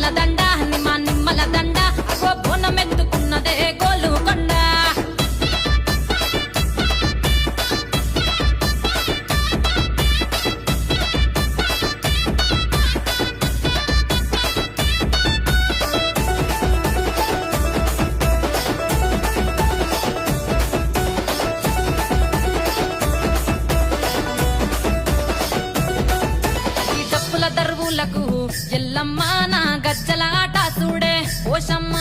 నిమ్మల దండ నిమ్మల దండ అగో బోనమెత్తుకున్నదే గోలుకొండ. దరువులకు ఎల్లమ్మ నా గజ్జల ఆట చూడే ఓషమ్మ.